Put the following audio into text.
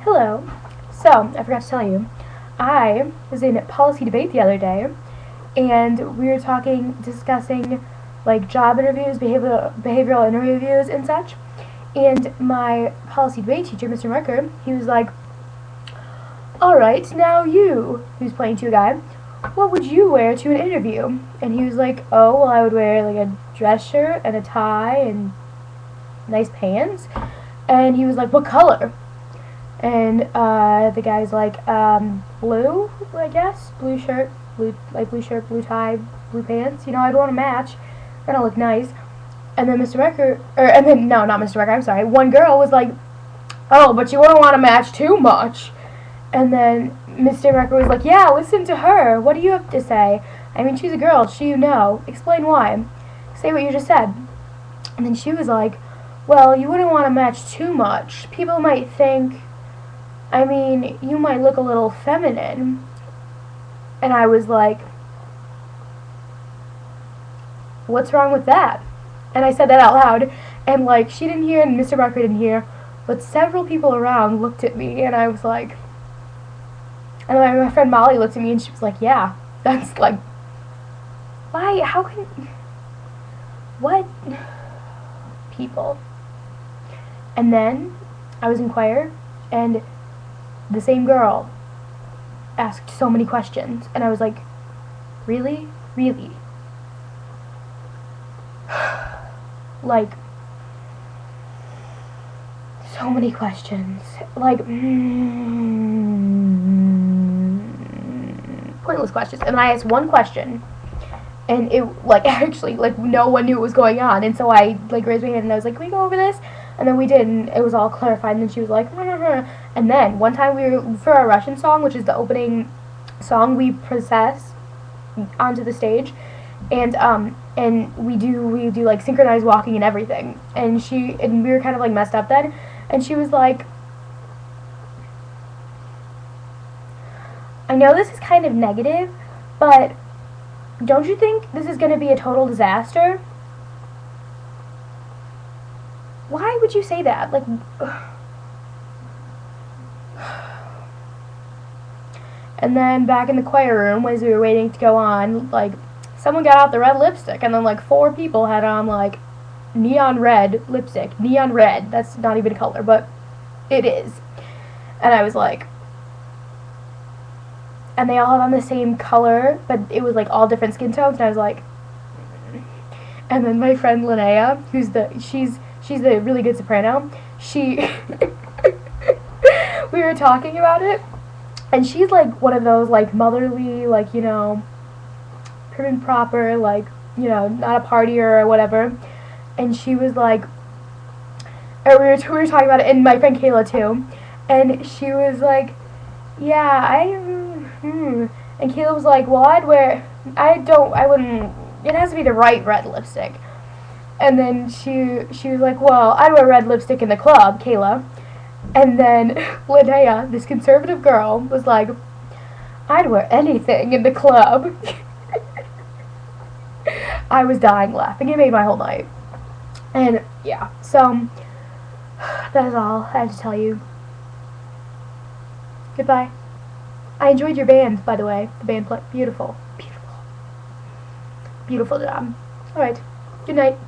Hello. So, I forgot to tell you, I was in policy debate the other day, and we were discussing, like, job interviews, behavioral interviews, and such. And my policy debate teacher, Mr. Marker, he was like, "Alright, now you," he was playing to a guy, "what would you wear to an interview?" And he was like, "Oh, well, I would wear, like, a dress shirt and a tie and nice pants." And he was like, "What color?" And the guy's like, blue, I guess. Blue shirt, light blue shirt, blue tie, blue pants. You know, I'd want to match. Gonna look nice. And then no, not Mr. Rucker, I'm sorry. One girl was like, "Oh, but you wouldn't want to match too much." And then Mr. Rucker was like, "Yeah, listen to her. What do you have to say? I mean, she's a girl. You know. Explain why. Say what you just said." And then she was like, "Well, you wouldn't want to match too much. People might think, I mean, you might look a little feminine." And I was like, "What's wrong with that?" And I said that out loud, and like, she didn't hear and Mr. Barker didn't hear, but several people around looked at me, and I was like, and my friend Molly looked at me and she was like, "Yeah, that's like, why, how can, what, people." And then I was in choir, and the same girl asked so many questions, and I was like, really? Really? Like, so many questions. Like, pointless questions. And I asked one question, and it, like, actually, like, no one knew what was going on, and so I, like, raised my hand, and I was like, "Can we go over this?" And then we did, and it was all clarified, and then she was like, and then one time we were, for our Russian song, which is the opening song, we process onto the stage, and we do like synchronized walking and everything, and we were kind of like messed up then, and she was like, "I know this is kind of negative, but don't you think this is going to be a total disaster?" Why would you say that? Like, and then back in the choir room, as we were waiting to go on, like, someone got out the red lipstick, and then, like, 4 people had on, like, neon red lipstick. Neon red. That's not even a color, but it is. And I was like, and they all had on the same color, but it was, like, all different skin tones, and I was like, and then my friend Linnea, she's the really good soprano, we were talking about it, and she's like one of those like motherly, like, you know, prim and proper, like, you know, not a partier or whatever, and she was like, or we were talking about it, and my friend Kayla too, and she was like, "Yeah, and Kayla was like, "Well, I wouldn't, it has to be the right red lipstick." And then she was like, "Well, I'd wear red lipstick in the club, Kayla." And then Linnea, this conservative girl, was like, "I'd wear anything in the club." I was dying laughing. It made my whole night. And yeah, so that is all I had to tell you. Goodbye. I enjoyed your band, by the way. The band played beautiful. Beautiful. Beautiful job. Alright. Good night.